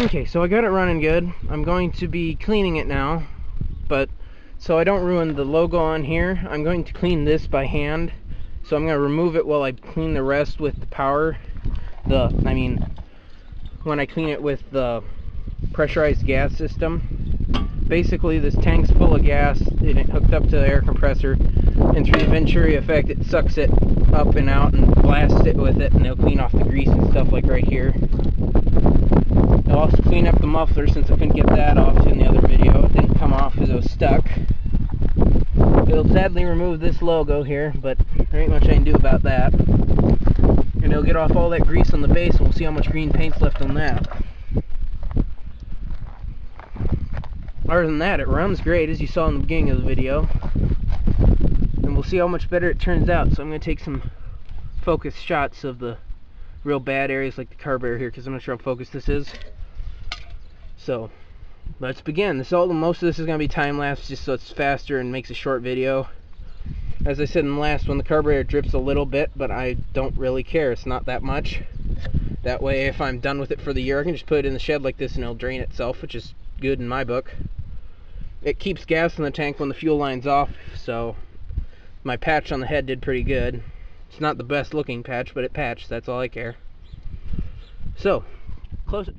Okay, so I got it running good. I'm going to be cleaning it now, but so I don't ruin the logo on here, I'm going to clean this by hand. So I'm going to remove it while I clean the rest with the power. When I clean it with the pressurized gas system. Basically, this tank's full of gas and it hooked up to the air compressor, and through the Venturi effect, it sucks it up and out and blasts it with it, and it'll clean off the grease and stuff like right here. It'll also clean up the muffler, since I couldn't get that off in the other video. It didn't come off because it was stuck. It'll sadly remove this logo here, but there ain't much I can do about that. And it'll get off all that grease on the base, and we'll see how much green paint's left on that. Other than that, it runs great, as you saw in the beginning of the video. And we'll see how much better it turns out. So I'm going to take some focus shots of the real bad areas, like the carburetor here, because I'm not sure how focused this is. So let's begin. Most of this is going to be time-lapse, just so it's faster and makes a short video. As I said in the last one, the carburetor drips a little bit, but I don't really care. It's not that much. That way, if I'm done with it for the year, I can just put it in the shed like this and it'll drain itself, which is good in my book. It keeps gas in the tank when the fuel line's off, so my patch on the head did pretty good. It's not the best looking patch, but it patched. That's all I care. So, close it.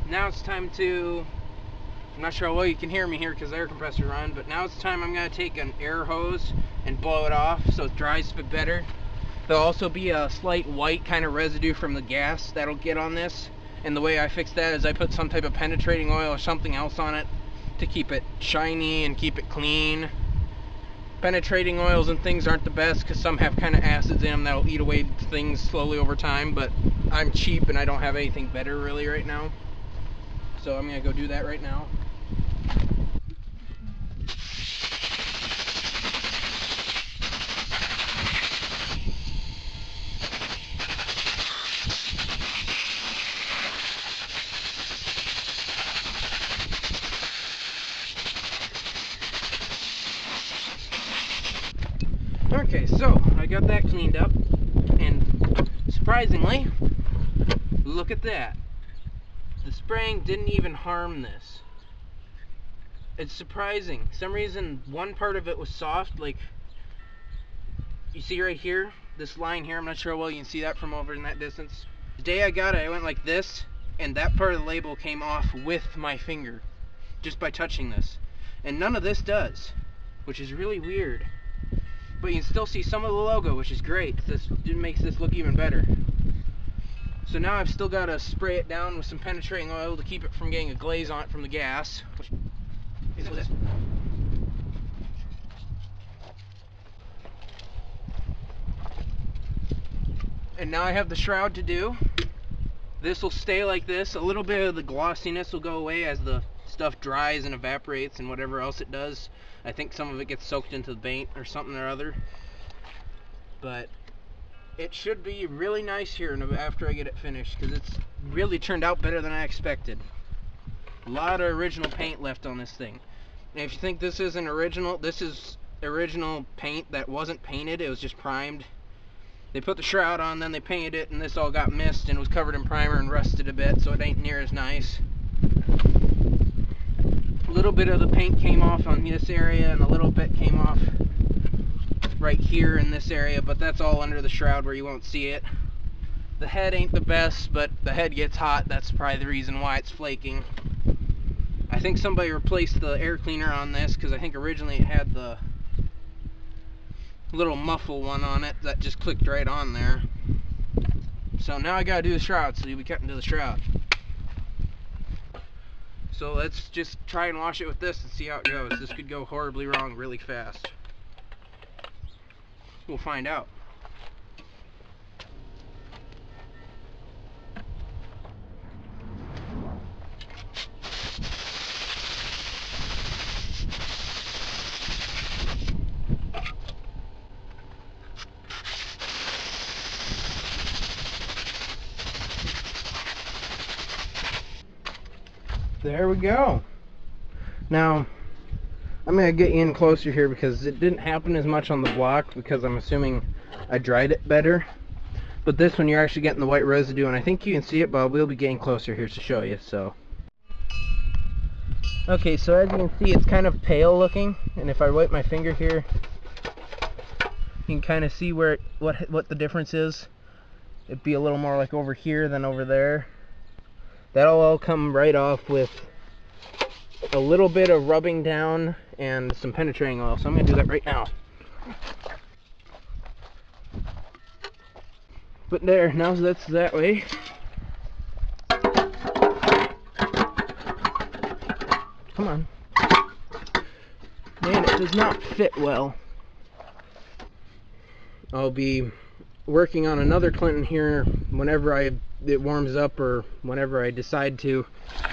Now it's time to, I'm not sure how well you can hear me here because the air compressor on, but now it's time I'm going to take an air hose and blow it off so it dries a bit better. There'll also be a slight white kind of residue from the gas that'll get on this, and the way I fix that is I put some type of penetrating oil or something else on it to keep it shiny and keep it clean. Penetrating oils and things aren't the best because some have kind of acids in them that'll eat away things slowly over time, but I'm cheap and I don't have anything better really right now. So I'm going to go do that right now. Okay, so I got that cleaned up, and surprisingly, look at that. The spraying didn't even harm this. It's surprising. For some reason, one part of it was soft, like you see right here, this line here. I'm not sure how well you can see that from over in that distance. The day I got it, I went like this, and that part of the label came off with my finger, just by touching this. And none of this does, which is really weird. But you can still see some of the logo, which is great. This makes this look even better. So now I've still got to spray it down with some penetrating oil to keep it from getting a glaze on it from the gas. And now I have the shroud to do. This will stay like this. A little bit of the glossiness will go away as the stuff dries and evaporates and whatever else it does. I think some of it gets soaked into the paint or something or other. But it should be really nice here after I get it finished, because it's really turned out better than I expected. A lot of original paint left on this thing. And if you think this isn't original, this is original paint that wasn't painted. It was just primed. They put the shroud on, then they painted it, and this all got missed and was covered in primer and rusted a bit, so it ain't near as nice. A little bit of the paint came off on this area, and a little bit came off right here in this area, but that's all under the shroud where you won't see it. The head ain't the best, but the head gets hot. That's probably the reason why it's flaking. I think somebody replaced the air cleaner on this, because I think originally it had the little muffle one on it that just clicked right on there. So now I gotta do the shroud, so you'll be cutting to the shroud. So let's just try and wash it with this and see how it goes. This could go horribly wrong really fast. We'll find out. There we go. Now, I'm going to get you in closer here because it didn't happen as much on the block, because I'm assuming I dried it better. But this one you're actually getting the white residue, and I think you can see it, but we'll be getting closer here to show you. So, okay, so as you can see, it's kind of pale looking, and if I wipe my finger here, you can kind of see where what the difference is. It'd be a little more like over here than over there. That'll all come right off with a little bit of rubbing down and some penetrating oil. So I'm going to do that right now. But there, now that's that way. Come on. Man, it does not fit well. I'll be working on another Clinton here whenever it warms up, or whenever I decide to.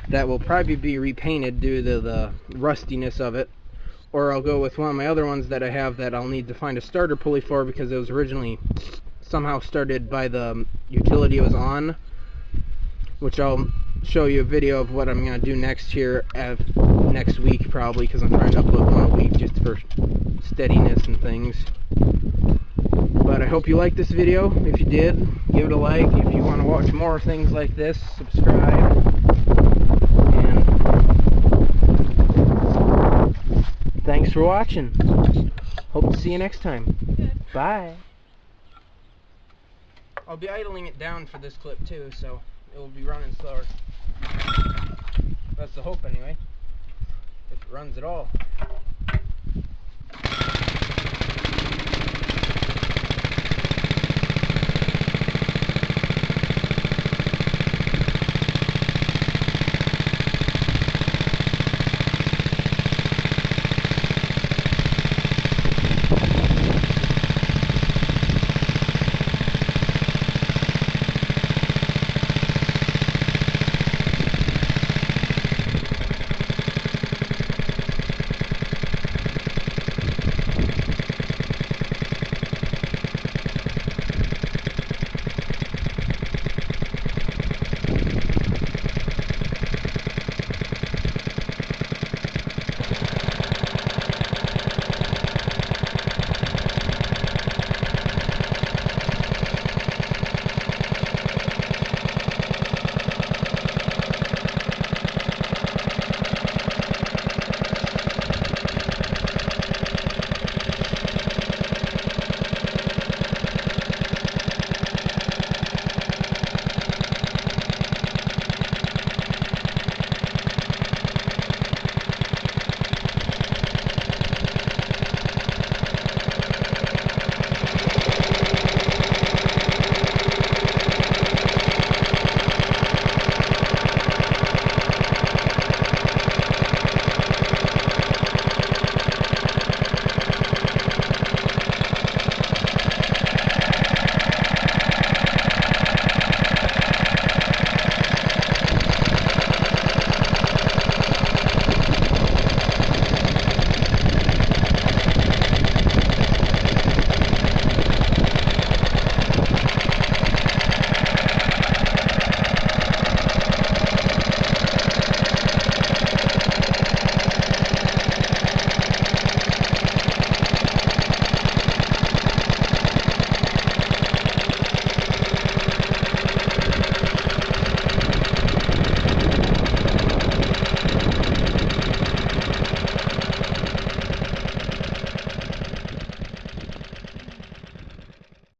That will probably be repainted due to the rustiness of it, or I'll go with one of my other ones that I have that I'll need to find a starter pulley for, because it was originally somehow started by the utility it was on, which I'll show you a video of what I'm going to do next here next week probably, because I'm trying to upload one a week just for steadiness and things. But I hope you liked this video. If you did, give it a like. If you want to watch more things like this, subscribe. And thanks for watching. Hope to see you next time. Bye. I'll be idling it down for this clip too, so it will be running slower. That's the hope anyway. If it runs at all.